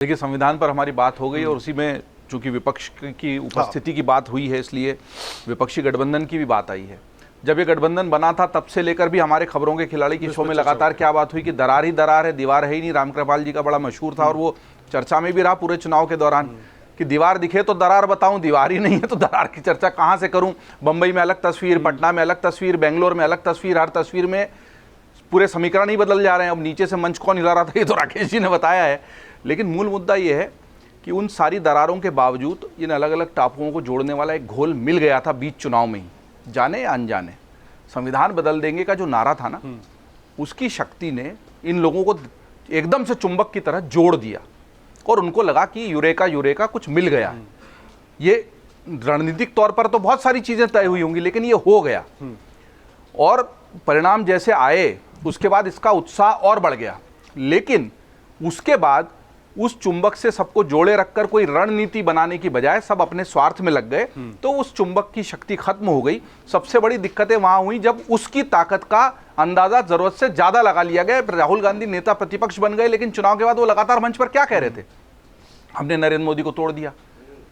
देखिए, संविधान पर हमारी बात हो गई और उसी में चूंकि विपक्ष की उपस्थिति की बात हुई है, इसलिए विपक्षी गठबंधन की भी बात आई है। जब ये गठबंधन बना था तब से लेकर भी हमारे खबरों के खिलाड़ी की शो में लगातार क्या बात हुई कि दरार ही दरार है, दीवार है ही नहीं। रामकृपाल जी का बड़ा मशहूर था और वो चर्चा में भी रहा पूरे चुनाव के दौरान कि दीवार दिखे तो दरार बताऊं, दीवार ही नहीं है तो दरार की चर्चा कहां से करूं। बंबई में अलग तस्वीर, पटना में अलग तस्वीर, बेंगलोर में अलग तस्वीर, हर तस्वीर में पूरे समीकरण ही बदल जा रहे हैं। अब नीचे से मंच कौन हिला रहा था ये तो राकेश जी ने बताया है, लेकिन मूल मुद्दा ये है कि उन सारी दरारों के बावजूद इन अलग अलग टापुओं को जोड़ने वाला एक घोल मिल गया था बीच चुनाव में ही, जाने या अनजाने। संविधान बदल देंगे का जो नारा था ना, उसकी शक्ति ने इन लोगों को एकदम से चुंबक की तरह जोड़ दिया और उनको लगा कि यूरेका यूरेका कुछ मिल गया। ये रणनीतिक तौर पर तो बहुत सारी चीजें तय हुई होंगी, लेकिन ये हो गया और परिणाम जैसे आए उसके बाद इसका उत्साह और बढ़ गया। लेकिन उसके बाद उस चुंबक से सबको जोड़े रखकर कोई रणनीति बनाने की बजाय सब अपने स्वार्थ में लग गए, तो उस चुंबक की शक्ति खत्म हो गई। सबसे बड़ी दिक्कतें वहां हुई जब उसकी ताकत का अंदाजा जरूरत से ज्यादा लगा लिया गया। राहुल गांधी नेता प्रतिपक्ष बन गए, लेकिन चुनाव के बाद वो लगातार मंच पर क्या कह रहे थे? हमने नरेंद्र मोदी को तोड़ दिया,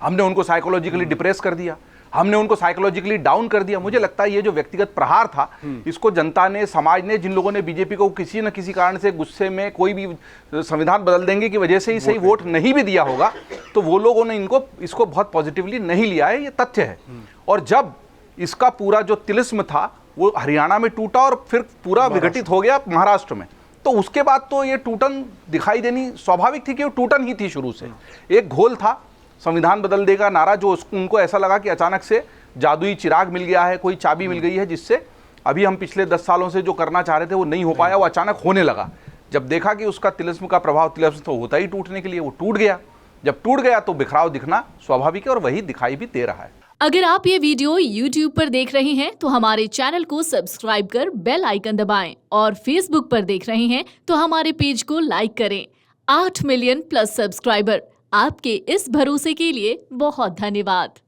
हमने उनको साइकोलॉजिकली डिप्रेस कर दिया, हमने उनको साइकोलॉजिकली डाउन कर दिया। मुझे लगता है ये जो व्यक्तिगत प्रहार था, इसको जनता ने, समाज ने, जिन लोगों ने बीजेपी को किसी न किसी कारण से गुस्से में कोई भी संविधान बदल देंगे की वजह से ही सही वोट नहीं भी दिया होगा, तो वो लोगों ने इसको बहुत पॉजिटिवली नहीं लिया है, ये तथ्य है। और जब इसका पूरा जो तिलिस्म था वो हरियाणा में टूटा और फिर पूरा विघटित हो गया महाराष्ट्र में, तो उसके बाद तो ये टूटन दिखाई देनी स्वाभाविक थी कि वो टूटन ही थी शुरू से। एक घोल था, संविधान बदल देगा नारा, जो उनको ऐसा लगा कि अचानक से जादुई चिराग मिल गया है, कोई चाबी मिल गई है जिससे अभी हम पिछले 10 सालों से जो करना चाह रहे थे वो नहीं हो पाया, वो अचानक होने लगा। जब देखा कि उसका तिलिस्म का प्रभाव, तिलिस्म तो होता ही टूटने के लिए, वो टूट गया। जब टूट गया तो बिखराव दिखना स्वाभाविक है और वही दिखाई भी दे रहा है। अगर आप ये वीडियो YouTube पर देख रहे हैं तो हमारे चैनल को सब्सक्राइब कर बेल आइकन दबाएं और Facebook पर देख रहे हैं तो हमारे पेज को लाइक करें। 8 मिलियन प्लस सब्सक्राइबर, आपके इस भरोसे के लिए बहुत धन्यवाद।